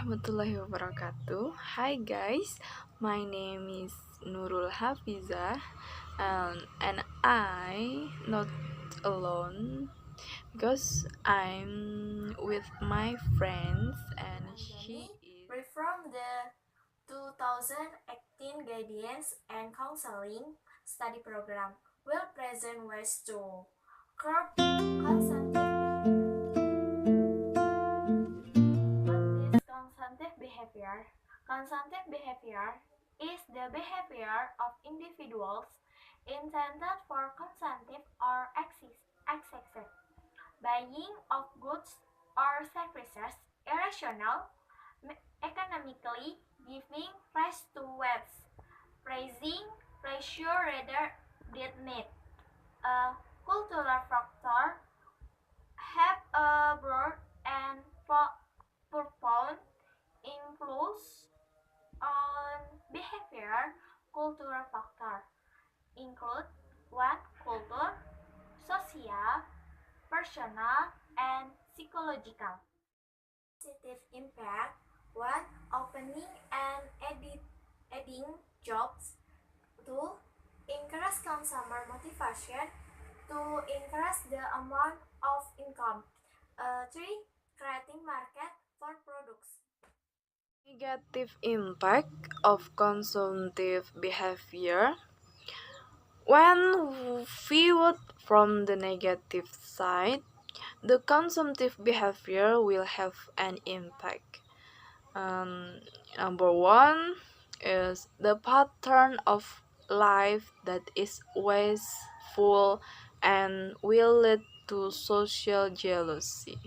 warahmatullahi wabarakatuh. Hi guys, my name is Nurul Hafizah, and I not alone because I'm with my friends and Anjani, she is. reform the 2018 Guidance and Counseling Study Program will present ways to curb consumptive behavior. What is consumptive behavior? Consumptive behavior is the behavior of individuals intended for consumptive or excessive buying of goods or services, irrational, economically giving rise to webs, praising pleasure rather than need. A cultural factor have a broad and profound influence on behavior. Cultural factor include one culture, social, personal, and psychological. Positive impact: one, opening and adding jobs; two, increase consumer motivation to increase the amount of income; three, creating market for products. Negative impact of consumptive behavior. When viewed from the negative side, the consumptive behavior will have an impact. Number one is the pattern of life that is wasteful and will lead to social jealousy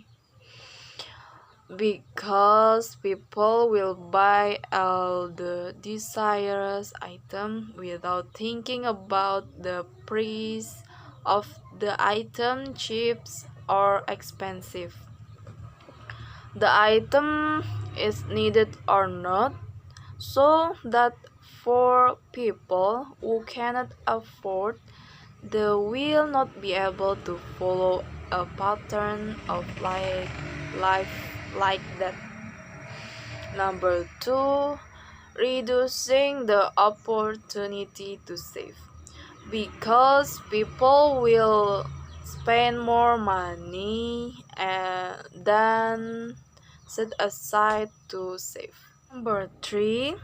because people will buy all the desirous item without thinking about the price of the item, cheap or expensive the item is needed or not, so that for people who cannot afford, they will not be able to follow a pattern of life like that. Number two, reducing the opportunity to save, because people will spend more money than set aside to save. Number three,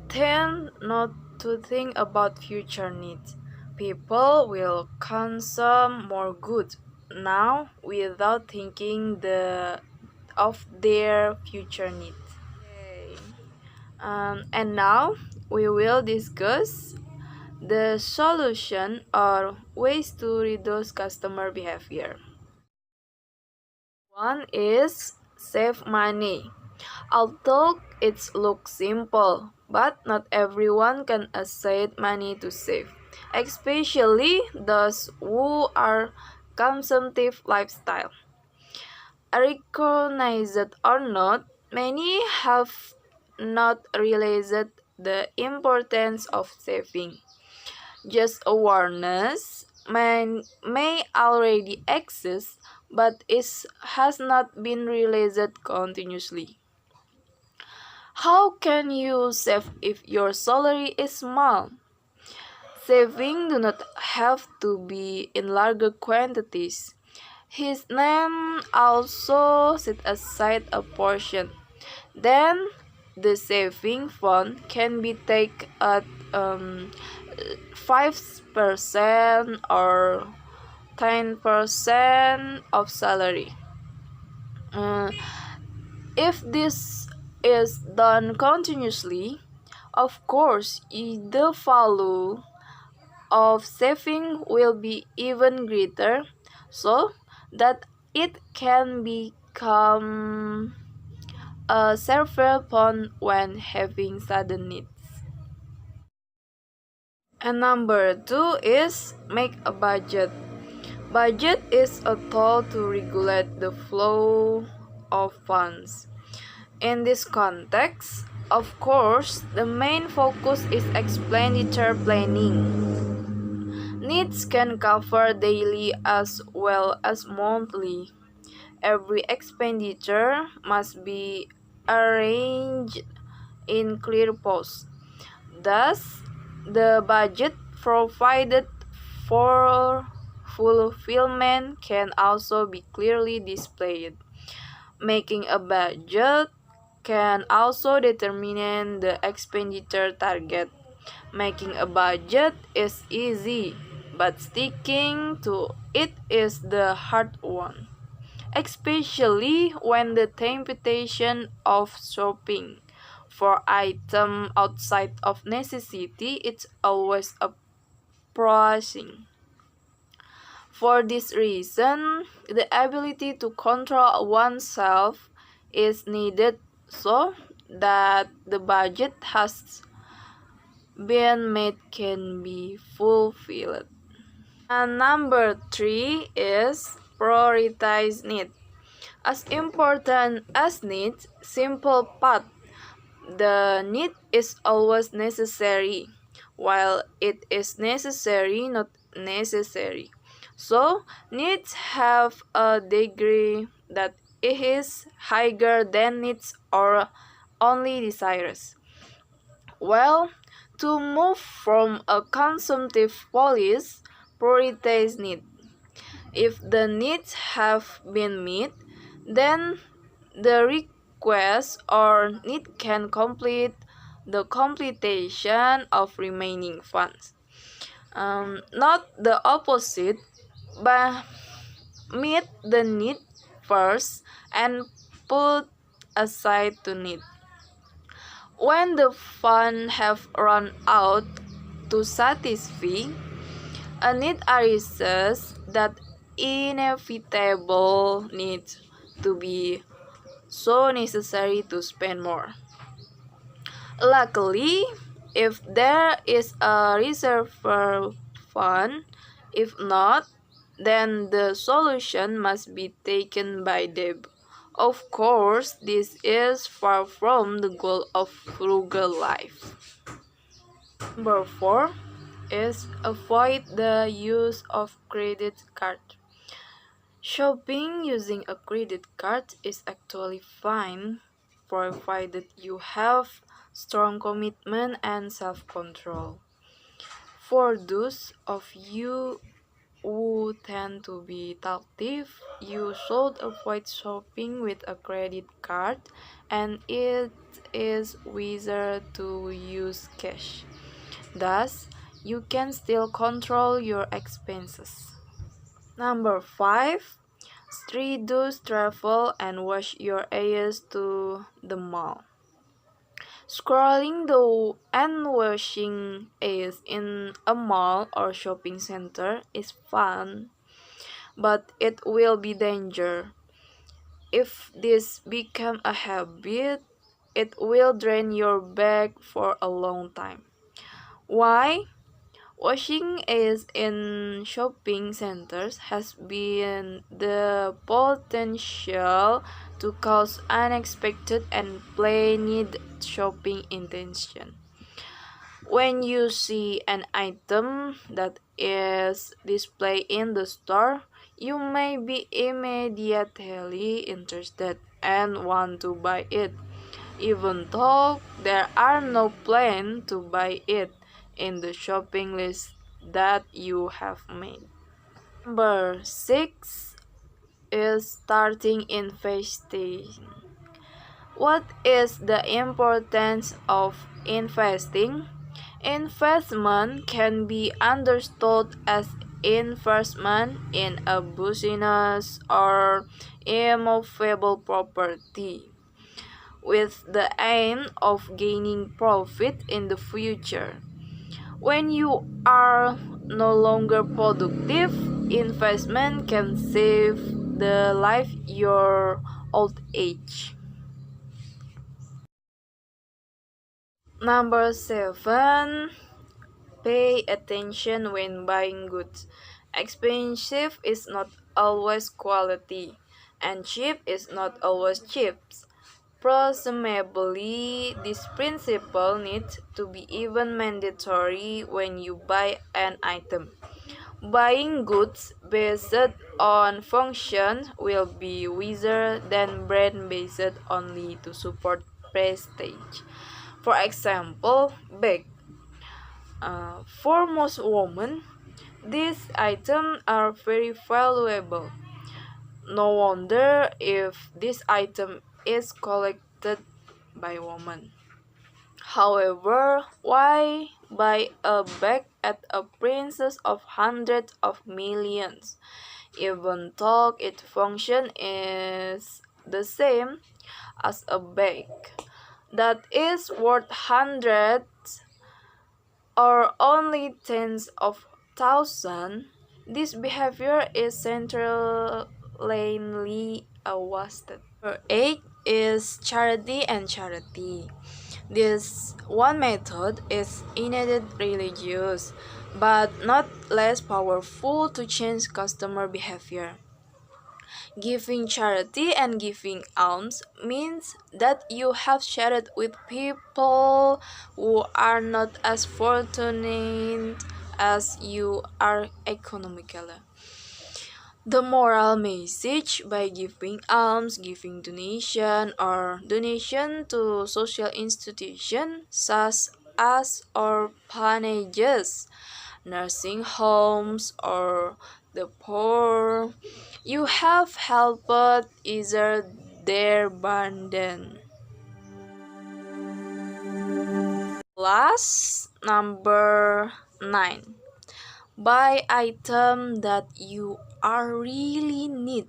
tend not to think about future needs. People will consume more goods now without thinking of their future needs. Okay. And now we will discuss the solution or ways to reduce customer behavior. One is save money. Although it looks simple, but not everyone can assign money to save, especially those who are consumptive lifestyle. Recognized or not, many have not realized the importance of saving. Just awareness may already exist, but it has not been realized continuously. How can you save if your salary is small? Saving do not have to be in larger quantities. His name also set aside a portion. Then the saving fund can be taken at 5% or 10% of salary. Uh, if this is done continuously, of course, the value of saving will be even greater, so that it can become a safer fund when having sudden needs. And number two is make a budget. Budget is a tool to regulate the flow of funds. In this context, of course, the main focus is expenditure planning. Needs can cover daily as well as monthly. Every expenditure must be arranged in clear posts. Thus, the budget provided for fulfillment can also be clearly displayed. Making a budget can also determine the expenditure target. Making a budget is easy, but sticking to it is the hard one, especially when the temptation of shopping for items outside of necessity is always approaching. For this reason, the ability to control oneself is needed so that the budget has been made can be fulfilled. And number 3 is prioritize need. As important as needs, simple path. The need is always necessary, while it is necessary, not necessary. So, needs have a degree that is higher than needs or only desires. Well, to move from a consumptive policy, prioritize need. If the needs have been met, then the request or need can complete the completion of remaining funds. Not the opposite, but meet the need first and put aside the need. When the funds have run out to satisfy a need arises that inevitable needs to be so necessary to spend more. Luckily, if there is a reserve fund, if not, then the solution must be taken by Devi. Of course, this is far from the goal of frugal life. Number 4 is avoid the use of credit card. Shopping using a credit card is actually fine provided you have strong commitment and self-control. For those of you who tend to be talkative, you should avoid shopping with a credit card, and it is wiser to use cash. Thus, you can still control your expenses. Number 5. Reduce travel and wash your eyes to the mall. Scrolling the and washing eyes in a mall or shopping center is fun, but it will be danger. If this become a habit, it will drain your bag for a long time. Why? Washing is in shopping centers has been the potential to cause unexpected and planned shopping intention. When you see an item that is displayed in the store, you may be immediately interested and want to buy it, even though there are no plans to buy it in the shopping list that you have made. Number 6 is starting investing. What is the importance of investing? Investment can be understood as investment in a business or immovable property, with the aim of gaining profit in the future. When you are no longer productive, investment can save the life your old age. Number 7. Pay attention when buying goods. Expensive is not always quality, and cheap is not always cheap. Presumably, this principle needs to be even mandatory when you buy an item. Buying goods based on function will be wiser than brain based only to support prestige. For example, bag. For most women, these items are very valuable. No wonder if this item is collected by women. However, why buy a bag at a price of hundreds of millions? Even though its function is the same as a bag that is worth hundreds or only tens of thousands, this behavior is centrally wasted. Number 8 is charity and charity. This one method is indeed religious, but not less powerful to change customer behavior. Giving charity and giving alms means that you have shared with people who are not as fortunate as you are economically. The moral message by giving alms, giving donation, or donation to social institutions such as orphanages, nursing homes, or the poor, you have helped ease their burden. Last, number 9. Buy item that you are really need.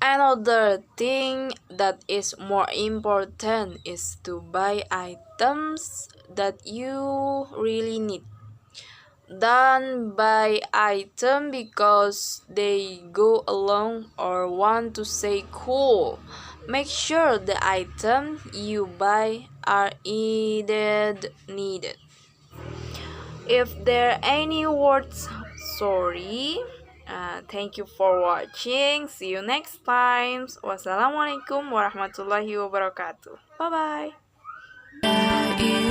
Another thing that is more important is to buy items that you really need. Don't buy item because they go along or want to say cool. Make sure the item you buy are indeed needed. If there are any words, sorry. Thank you for watching. See you next time. Wassalamualaikum warahmatullahi wabarakatuh. Bye bye.